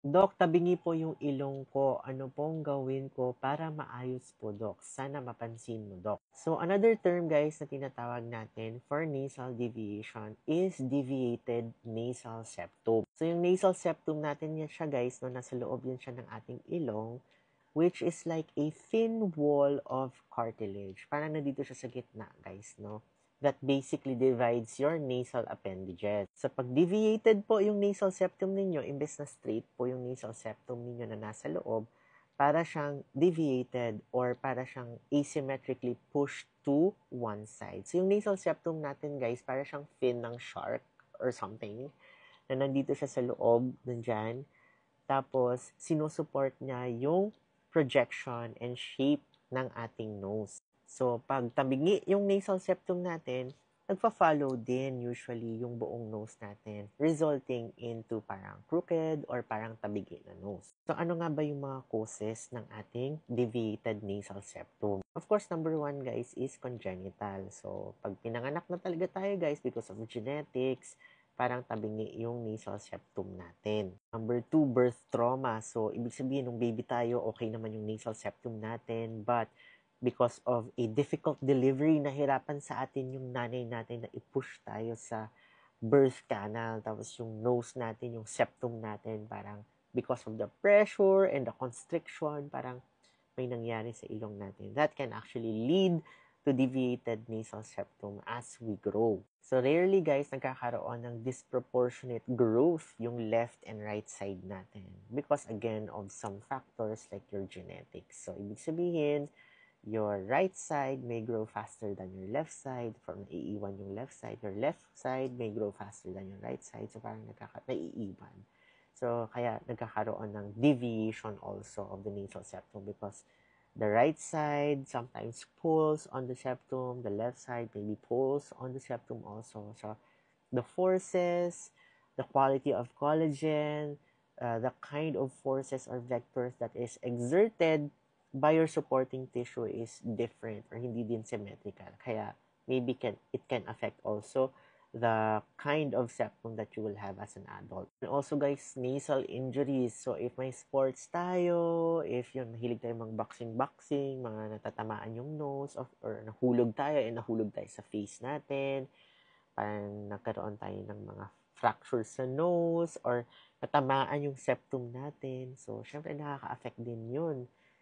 Dok, tabingi po yung ilong ko. Ano pong gawin ko para maayos po, Dok? Sana mapansin mo, Dok. So, another term, guys, na tinatawag natin for nasal deviation is deviated nasal septum. So, yung nasal septum natin yan siya, guys, no, nasa loob yan siya ng ating ilong, which is like a thin wall of cartilage. Parang nandito siya sa gitna, guys, no? That basically divides your nasal appendages. So, pag deviated po yung nasal septum ninyo, imbes na straight po yung nasal septum ninyo na nasa loob, para siyang deviated or para siyang asymmetrically pushed to one side. So, yung nasal septum natin, guys, para siyang fin ng shark or something na nandito siya sa loob, nandyan. Tapos, sinusuport niya yung projection and shape ng ating nose. So, pag tabingi yung nasal septum natin, nagfa-follow din usually yung buong nose natin, resulting into parang crooked or parang tabigi na nose. So, ano nga ba yung mga causes ng ating deviated nasal septum? Of course, number one, guys, is congenital. So, pag pinanganak na talaga tayo, guys, because of genetics, parang tabingi yung nasal septum natin. Number two, birth trauma. So, ibig sabihin, nung baby tayo, okay naman yung nasal septum natin, but because of a difficult delivery, nahirapan sa atin yung nanay natin na i-push tayo sa birth canal. Tapos yung nose natin, yung septum natin, parang because of the pressure and the constriction, parang may nangyari sa ilong natin. That can actually lead to deviated nasal septum as we grow. So rarely, guys, nagkakaroon ng disproportionate growth yung left and right side natin because again of some factors like your genetics. So ibig sabihin, your right side may grow faster than your left side. From naiiwan yung left side, your left side may grow faster than your right side. So parang naiiwan. So kaya nagkakaroon ng deviation also of the nasal septum because the right side sometimes pulls on the septum, the left side maybe pulls on the septum also. So the forces, the quality of collagen, the kind of forces or vectors that is exerted by your supporting tissue is different or hindi din symmetrical. Kaya maybe it can affect also the kind of septum that you will have as an adult. And also, guys, nasal injuries. So, if may sports tayo, if yun, mahilig tayo mag-boxing-boxing, mga natatamaan yung nose, or nahulog tayo, nahulog tayo sa face natin, parang nagkaroon tayo ng mga fractures sa nose, or natamaan yung septum natin. So, syempre, nakaka-affect din yun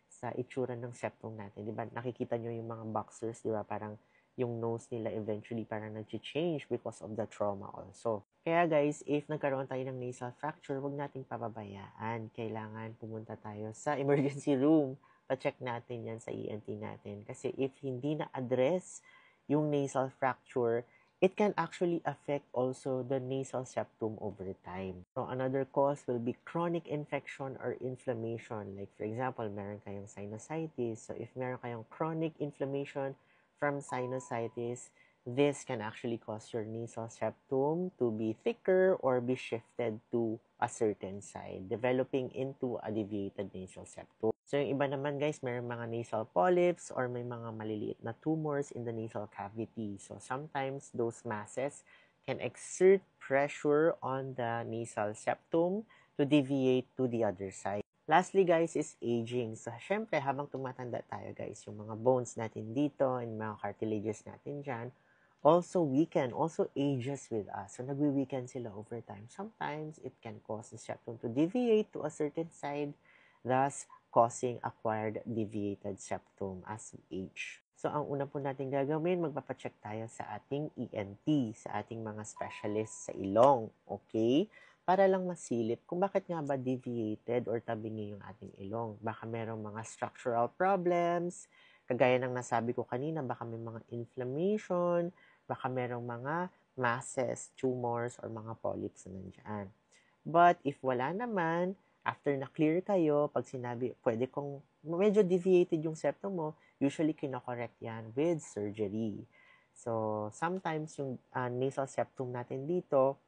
sa itsura ng septum natin. Di ba? Nakikita nyo yung mga boxers, di ba? Parang yung nose nila eventually parang nag-change because of the trauma also. Kaya guys, if nagkaroon tayo ng nasal fracture, wag nating pababayaan. Kailangan pumunta tayo sa emergency room. Pa-check natin yan sa ENT natin. Kasi if hindi na-address yung nasal fracture, it can actually affect also the nasal septum over time. So another cause will be chronic infection or inflammation. Like for example, meron kayong sinusitis. So if meron kayong chronic inflammation from sinusitis, this can actually cause your nasal septum to be thicker or be shifted to a certain side, developing into a deviated nasal septum. So, yung iba naman, guys, may mga nasal polyps or may mga maliliit na tumors in the nasal cavity. So, sometimes those masses can exert pressure on the nasal septum to deviate to the other side. Lastly, guys, is aging. So, syempre, habang tumatanda tayo, guys, yung mga bones natin dito and mga cartilages natin dyan, also weaken, also ages with us. So, nagwi-weaken sila over time. Sometimes, it can cause the septum to deviate to a certain side, thus causing acquired deviated septum as we age. So, ang una po natin gagawin, magpapacheck tayo sa ating ENT, sa ating mga specialist sa ilong. Okay? Para lang masilip kung bakit nga ba deviated or tabingi yung ating ilong. Baka merong mga structural problems, kagaya ng nasabi ko kanina, baka may mga inflammation, baka merong mga masses, tumors, or mga polyps na nandyan. But if wala naman, after na-clear kayo, pag sinabi, pwede kong, medyo deviated yung septum mo, usually kinokorrect yan with surgery. So, sometimes yung nasal septum natin dito,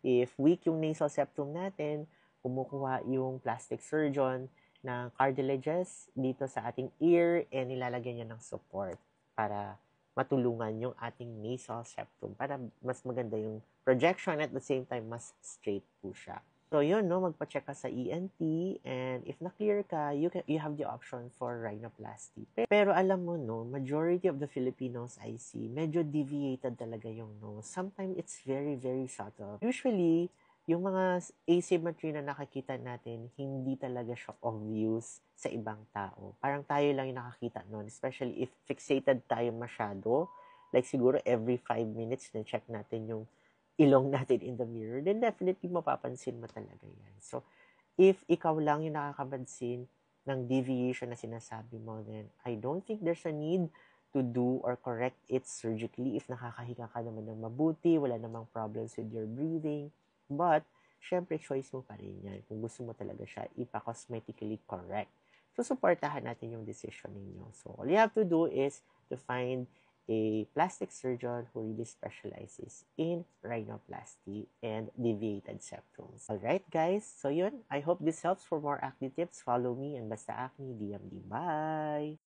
if weak yung nasal septum natin, kumukuha yung plastic surgeon ng cartilages dito sa ating ear and nilalagyan niya ng support para matulungan yung ating nasal septum para mas maganda yung projection at the same time mas straight po siya. So yun, no, magpa-check ka sa ENT, and if na-clear ka, you have the option for rhinoplasty. Pero alam mo, no, majority of the Filipinos I see, medyo deviated talaga yung nose. Sometimes it's very, very subtle. Usually, yung mga asymmetry na nakikita natin, hindi talaga siya obvious sa ibang tao. Parang tayo lang yung nakakita nun, especially if fixated tayo masyado. Like siguro every 5 minutes na check natin yung ilong natin in the mirror, then definitely mapapansin mo talaga yan. So, if ikaw lang yung nakakapansin ng deviation na sinasabi mo, then I don't think there's a need to do or correct it surgically if nakakahinga ka naman ng mabuti, wala namang problems with your breathing. But, syempre, choice mo pa rin yan kung gusto mo talaga siya ipa-cosmetically correct. So, supportahan natin yung decision ninyo. So, all you have to do is to find a plastic surgeon who really specializes in rhinoplasty and deviated septums. Alright guys, so yun. I hope this helps. For more acne tips, follow me and Basta Acne DMD. Bye!